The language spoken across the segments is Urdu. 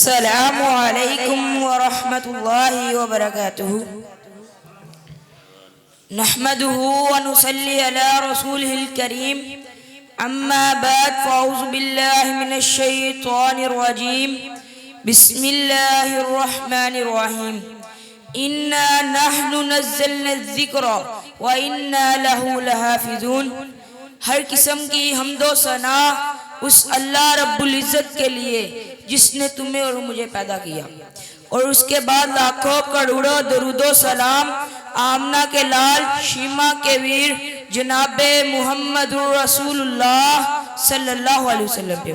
السلام علیکم ورحمۃ اللہ وبرکاتہ نحمده ونصلي على رسوله الكريم اما بعد فاعوذ باللہ من الشیطان الرجیم بسم اللہ الرحمن الرحیم انا نحن نزلنا الذکر وانا له لحافظون۔ ہر قسم کی حمد و ثنا اس اللہ رب العزت کے لیے جس نے تمہیں اور مجھے پیدا کیا، اور اس کے بعد لاکھوں کروڑوں درود و سلام آمنہ کے لال شیما کے ویر جناب محمد رسول اللہ صلی اللہ علیہ وسلم پہ۔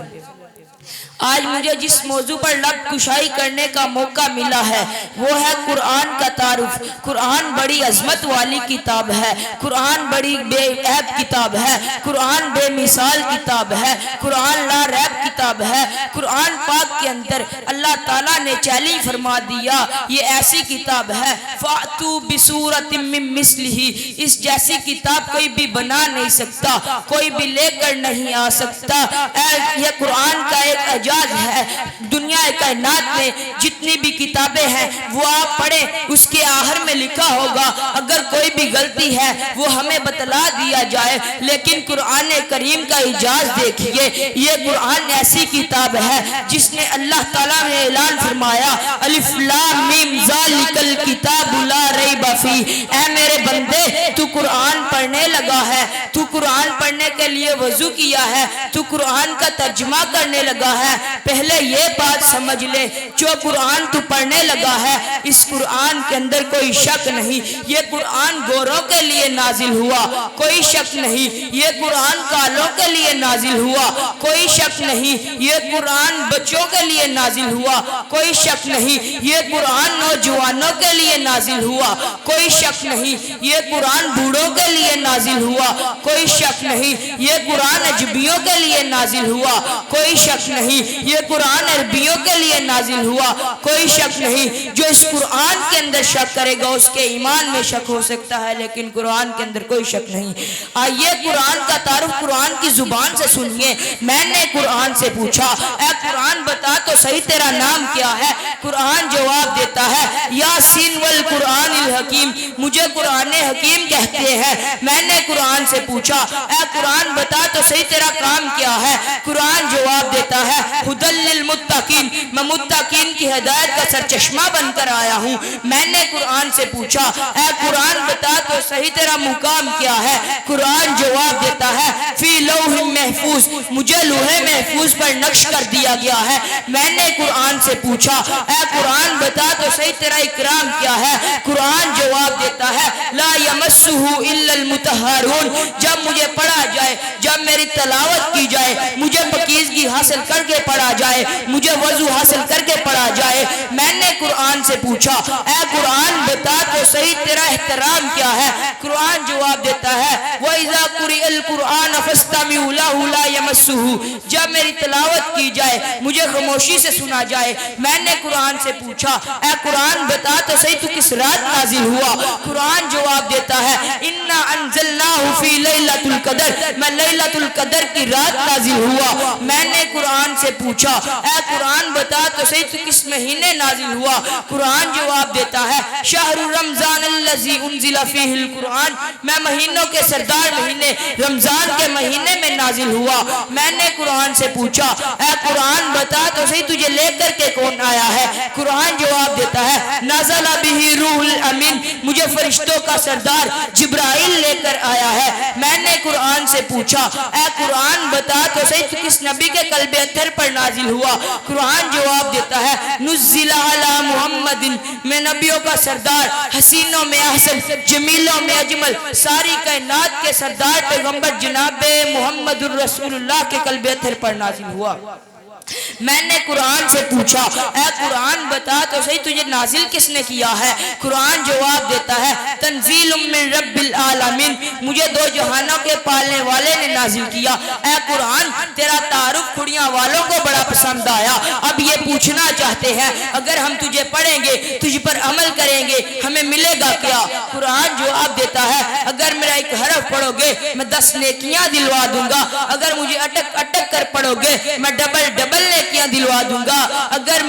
آج مجھے جس موضوع پر لب کشائی کرنے کا موقع ملا ہے وہ ہے قرآن کا تعارف۔ قرآن بڑی عظمت والی کتاب ہے، قرآن بڑی بے عیب کتاب ہے، قرآن بے مثال کتاب ہے، قرآن لا ریب کتاب ہے۔ قرآن پاک کے اندر اللہ تعالیٰ نے چیلنج فرما دیا، یہ ایسی کتاب ہے فَأْتُوا بِسُورَةٍ مِّن مِّثْلِهِ، اس جیسی کتاب کوئی بھی بنا نہیں سکتا، کوئی بھی لے کر نہیں آ سکتا۔ یہ قرآن کا ایک اعجاز ہے۔ دنیا کائنات میں جتنی بھی کتابیں ہیں وہ آپ پڑھیں، اس کے آخر میں لکھا ہوگا اگر کوئی بھی غلطی ہے وہ ہمیں بتلا دیا جائے، لیکن قرآن کریم کا اعجاز دیکھیے۔ یہ قرآن ایسی کتاب ہے جس نے اللہ تعالیٰ نے اعلان فرمایا الف لام میم ذالک الکتاب لا ریب فیہ، اے میرے بندے تو قرآن پڑھنے لگا ہے، تو قرآن پڑھنے کے لیے وضو کیا ہے، تو قرآن کا ترجمہ کرنے لگا ہے، پہلے یہ بات سمجھ لے جو قرآن تو پڑھنے لگا ہے اس قرآن کے اندر کوئی شک نہیں، یہ قرآن گوروں کے لیے نازل ہوا، کوئی شک نہیں، یہ قرآن کالوں کے لیے نازل ہوا، کوئی شک نہیں، یہ قرآن بچوں کے لیے نازل ہوا، کوئی شک نہیں، یہ قرآن نوجوانوں کے لیے نازل ہوا، کوئی شک نہیں، یہ قرآن بوڑھوں کے لیے نازل ہوا، کوئی شک نہیں، یہ قرآن اجنبیوں کے لیے نازل ہوا، کوئی شک نہیں، یہ قرآن عربیوں کے لیے نازل ہوا، کوئی شک نہیں۔ جو اس قرآن کے اندر شک کرے گا اس کے ایمان میں شک ہو سکتا ہے، لیکن قرآن کے اندر کوئی شک نہیں۔ آئیے قرآن کا تعارف قرآن کی زبان سے سنیے۔ میں نے قرآن سے پوچھا اے قرآن بتا تو صحیح تیرا نام کیا ہے؟ قرآن جواب دیتا ہے یاسین والقرآن الحکیم، مجھے قرآن حکیم کہتے ہیں۔ میں نے قرآن سے پوچھا اے قرآن بتا تو صحیح تیرا کام کیا ہے؟ قرآن جواب دیتا ہے ہدی للمتقین، میں متقین کی ہدایت کا سرچشمہ بن کر آیا ہوں۔ میں نے قرآن سے پوچھا اے قرآن بتا تو صحیح تیرا مقام کیا ہے؟ قرآن جواب دیتا ہے فی لوح محفوظ، مجھے لوح محفوظ پر نقش کر دیا گیا ہے۔ میں نے قرآن سے پوچھا اے قرآن بتا تو صحیح تیرا اکرام کیا ہے؟ قرآن جواب دیتا ہے لا یمسہ الا المطہرون، جب مجھے پڑھا جائے، جب میری تلاوت کی جائے، مجھے پاکیزگی حاصل کر کے پڑھا جائے، مجھے وضو حاصل کر کے پڑھا جائے۔ میں نے قرآن سے پوچھا اے قرآن بتا تو صحیح تیرا احترام کیا ہے؟ قرآن جواب دیتا ہے وَإِذَا قُرِئَ الْقُرْآنَ فَاسْتَمِعُوا لَهُ لَا يَمَسُّهُ، جب میری تلاوت کی جائے مجھے خاموشی سے سنا جائے۔ میں نے قرآن سے پوچھا اے قرآن بتا تو صحیح تو کس رات نازل ہوا؟ قرآن جواب دیتا ہے اِنَّا أَنزَلْنَاهُ فِي لَيْلَةُ الْقَدْرِ، میں لیلۃ القدر کی رات نازل ہوا۔ میں نے قرآن سے پوچھا اے قرآن بتا تو صحیح تو کس مہینے نازل ہوا؟ قرآن جواب دیتا ہے شہر رمضان الذی انزل فیہ القرآن، میں مہینوں کے سردار مہینے رمضان کے مہینے میں نازل ہوا۔ میں نے قرآن سے پوچھا اے قرآن بتا تو صحیح تجھے لے کر کے کون آیا ہے؟ قرآن جواب دیتا ہے نزل بہ روح الامین، مجھے فرشتوں کا سردار جبرائیل لے کر آیا ہے۔ میں نے قرآن سے پوچھا اے قرآن بتا تو صحیح تو کس نبی کے قلب اطہر پر نازل ہوا؟ قرآن جواب دیتا ہے نزل علی محمد، میں نبیوں کا سردار، حسینوں میں احسن، جمیلوں میں اجمل، ساری کائنات کے سردار پیغمبر جناب محمد الرسول اللہ کے قلب اطہر پر نازل ہوا۔ میں نے قرآن سے پوچھا اے قرآن بتا تو صحیح تجھے نازل کس نے کیا ہے؟ قرآن جواب دیتا ہے تنزیل من رب العالمین، مجھے دو جہانوں کے پالنے والے نے نازل کیا۔ اے قرآن تیرا تعارف کھڑیاں والوں کو بڑا پسند آیا، اب یہ پوچھنا چاہتے ہیں اگر ہم تجھے پڑھیں گے، تجھ پر عمل کریں گے، ہمیں ملے گا کیا؟ قرآن جواب دیتا ہے اگر میرا ایک حرف پڑھو گے میں 10 نیکیاں دلوا دوں گا، اگر مجھے اٹک اٹک کر پڑھو گے میں ڈبل ڈبل کلے کیا دلوا دوں گا، اگر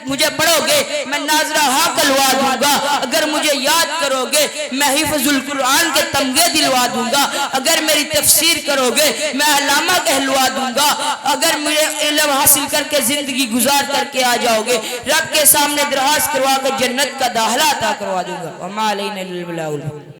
مجھے پڑھو گے میں ناظرہ ہاں کلوا دوں گا، اگر مجھے یاد کرو گے میں حفظ القرآن کے تمغے دلوا دوں گا، اگر میری تفسیر کرو گے میں علامہ کہلوا دوں گا، اگر مجھے علم حاصل کر کے زندگی گزار کر کے آ جاؤ گے رب کے سامنے درخواست کروا کے جنت کا داخلہ عطا کروا دوں گا۔ وما علینا الا البلاغ۔